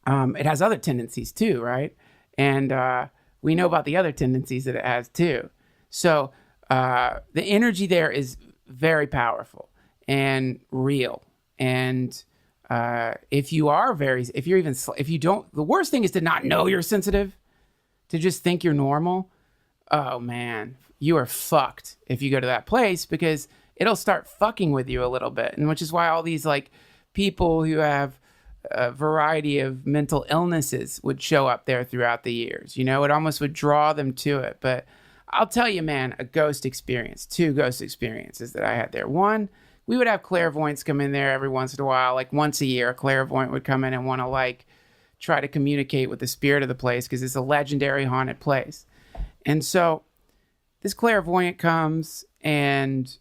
it has other tendencies too, right? And we know about the other tendencies that it has too. So the energy there is very powerful and real. And if you don't, the worst thing is to not know you're sensitive, to just think you're normal. Oh man, you are fucked if you go to that place, because it'll start fucking with you a little bit. And which is why all these like people who have a variety of mental illnesses would show up there throughout the years. You know, it almost would draw them to it. But I'll tell you, man, two ghost experiences that I had there. One, we would have clairvoyants come in there every once in a while. Like once a year, a clairvoyant would come in and want to like try to communicate with the spirit of the place, because it's a legendary haunted place. And so this clairvoyant comes and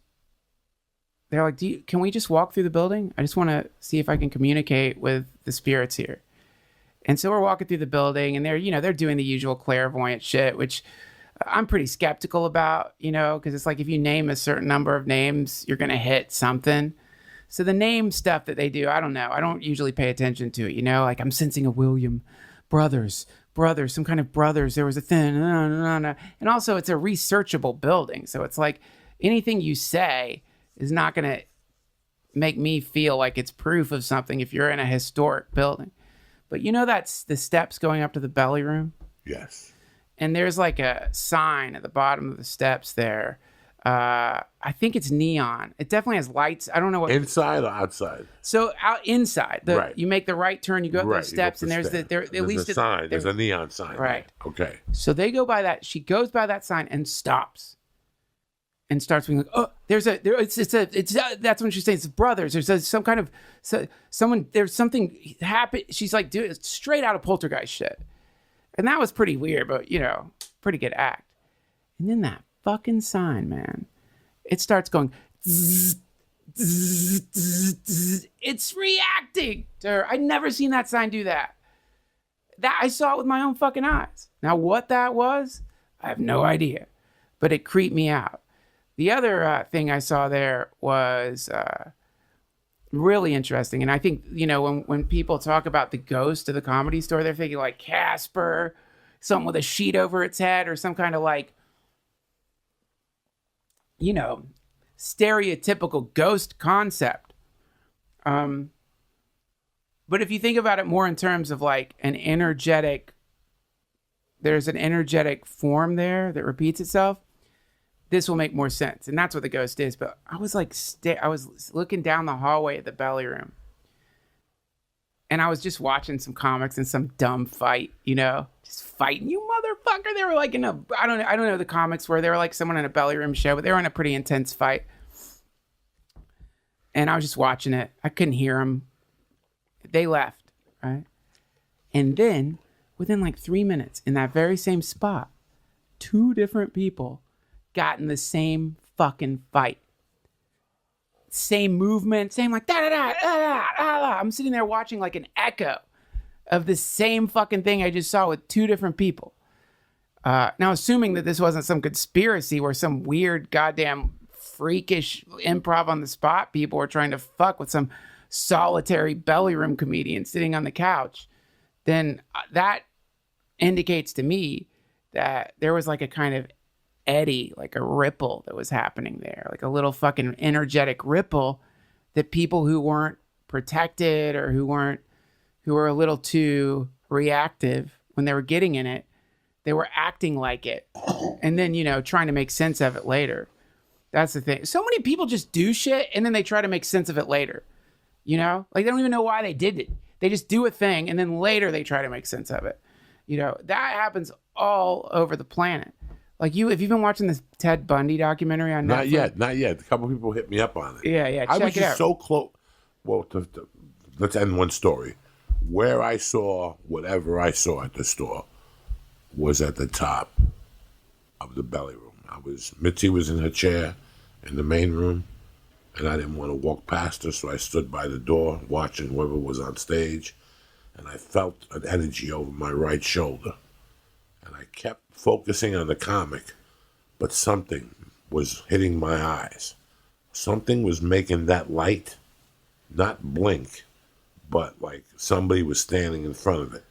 they're like, can we just walk through the building? I just want to see if I can communicate with the spirits here. And so we're walking through the building, and they're doing the usual clairvoyant shit, which I'm pretty skeptical about, because it's like if you name a certain number of names, you're going to hit something. So the name stuff that they do, I don't know. I don't usually pay attention to it, like I'm sensing a William brothers, some kind of brothers. There was a thing. And also it's a researchable building. So it's like anything you say is not going to make me feel like it's proof of something if you're in a historic building. But that's the steps going up to the belly room? Yes. And there's like a sign at the bottom of the steps there. I think it's neon. It definitely has lights. I don't know what. Inside or outside? So out inside. Right. You make the right turn, you go up those steps, and there's a sign. There's a neon sign. Right. There. Okay. So they go by that. She goes by that sign and stops. And starts being like, oh, that's when she's saying it's brothers. There's some kind of someone. There's something happened. She's like, dude, it's straight out of Poltergeist shit, and that was pretty weird, but pretty good act. And then that fucking sign, man, it starts going. Zzz, zzz, zzz, zzz. It's reacting to her. I'd never seen that sign do that. That I saw it with my own fucking eyes. Now what that was, I have no idea, but it creeped me out. The other thing I saw there was really interesting. And I think, when people talk about the ghost of the Comedy Store, they're thinking like Casper, something with a sheet over its head, or some kind of like, stereotypical ghost concept. But if you think about it more in terms of like there's an energetic form there that repeats itself, this will make more sense. And that's what the ghost is. But I was like, I was looking down the hallway at the belly room, and I was just watching some comics and some dumb fight, just fighting, you motherfucker. They were like I don't know the comics where they were like someone in a belly room show, but they were in a pretty intense fight. And I was just watching it. I couldn't hear them. They left, right? And then within like 3 minutes in that very same spot, 2 different people got in the same fucking fight. Same movement, same like da da da da da. I'm sitting there watching like an echo of the same fucking thing I just saw with 2 different people. Now, assuming that this wasn't some conspiracy where some weird goddamn freakish improv on the spot people were trying to fuck with some solitary belly room comedian sitting on the couch, then that indicates to me that there was like a kind of eddy, like a ripple that was happening there, like a little fucking energetic ripple that people who weren't protected or who were a little too reactive when they were getting in it, they were acting like it, and then trying to make sense of it later. That's the thing. So many people just do shit and then they try to make sense of it later. Like they don't even know why they did it. They just do a thing and then later they try to make sense of it. That happens all over the planet. Like have you been watching this Ted Bundy documentary on Netflix? Not yet. A couple people hit me up on it. Yeah. Check I was it just out. so close. Well, let's end one story. Where I saw whatever I saw at the store was at the top of the belly room. Mitzi was in her chair in the main room, and I didn't want to walk past her, so I stood by the door watching whoever was on stage, and I felt an energy over my right shoulder. And I kept focusing on the comic, but something was hitting my eyes. Something was making that light not blink, but like somebody was standing in front of it.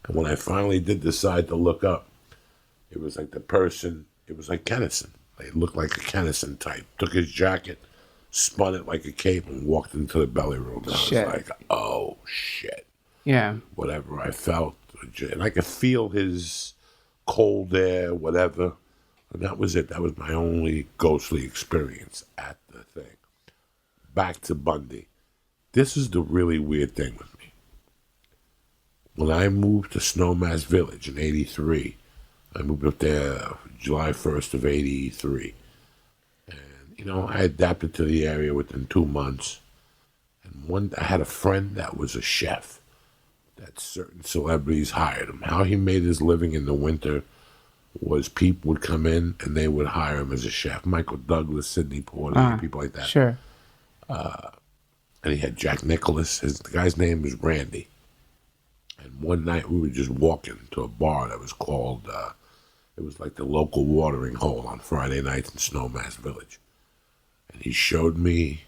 And when I finally did decide to look up, it was like the person, it was like Kennison. They looked like a Kennison type. Took his jacket, spun it like a cape, and walked into the belly room. And I was like, oh, shit. Yeah. Whatever I felt. And I could feel his cold air, whatever. And that was it. That was my only ghostly experience at the thing. Back to Bundy. This is the really weird thing with me. When I moved to Snowmass Village in 83, I moved up there July 1st of 83. And, you know, I adapted to the area within 2 months. And I had a friend that was a chef that certain celebrities hired him. How he made his living in the winter was people would come in and they would hire him as a chef. Michael Douglas, Sidney Porter, people like that. Sure. And he had Jack Nicholas. The guy's name was Randy. And one night we were just walking to a bar that was called, it was like the local watering hole on Friday nights in Snowmass Village. And he showed me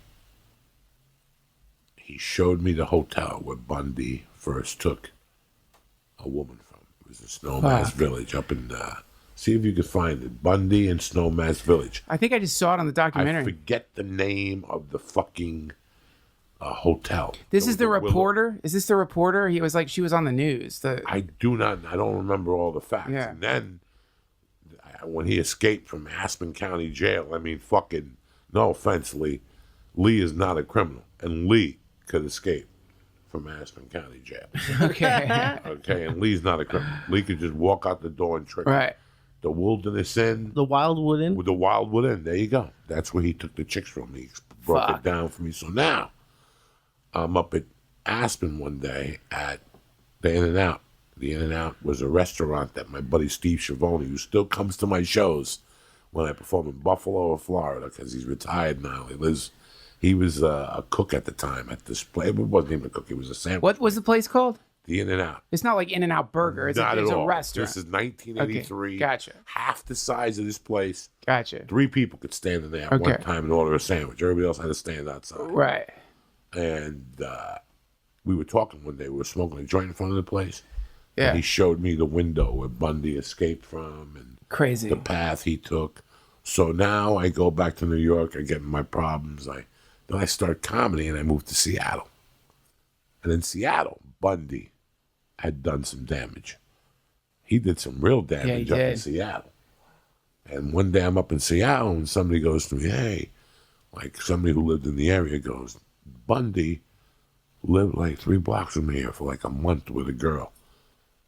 the hotel where Bundy first took a woman from. It was in Snowmass Village up in, see if you could find it. Bundy and Snowmass Village. I think I just saw it on the documentary. I forget the name of the fucking hotel. This is the reporter? Is this the reporter? He was like, she was on the news. I don't remember all the facts. Yeah. And then when he escaped from Aspen County Jail, I mean, fucking, no offense, Lee. Lee is not a criminal. And Lee could escape from Aspen County Jail. Okay. Okay, and Lee's not a criminal. Lee could just walk out the door and trick Right. the Wilderness Inn. The Wildwood Inn? With the Wildwood Inn. There you go. That's where he took the chicks from. He broke it down for me. So now, I'm up at Aspen one day at the In-N-Out. The In-N-Out was a restaurant that my buddy Steve Schiavone, who still comes to my shows when I perform in Buffalo or Florida, because he's retired now. He was a cook at the time at this place. It wasn't even a cook. He was a sandwich. What was the place called? The In-N-Out. It's not like In-N-Out Burger. It's Not at all. a restaurant. This is 1983. Okay, gotcha. Half the size of this place. Gotcha. 3 people could stand in there at one time and order a sandwich. Everybody else had to stand outside. Right. And we were talking one day. We were smoking a joint in front of the place. Yeah. And he showed me the window where Bundy escaped from and Crazy. the path he took. So now I go back to New York. I get my problems. Then I start comedy and I moved to Seattle. And in Seattle, Bundy had done some damage. He did some real damage up in Seattle. And one day I'm up in Seattle and somebody goes to me, hey, like somebody who lived in the area goes, Bundy lived like 3 blocks from here for like a month with a girl.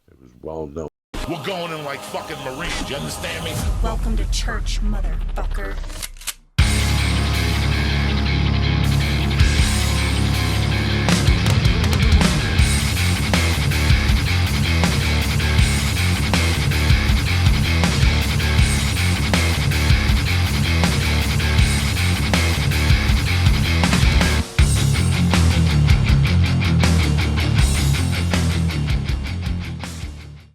It was well known. We're going in like fucking Marines, you understand me? Welcome to church, motherfucker.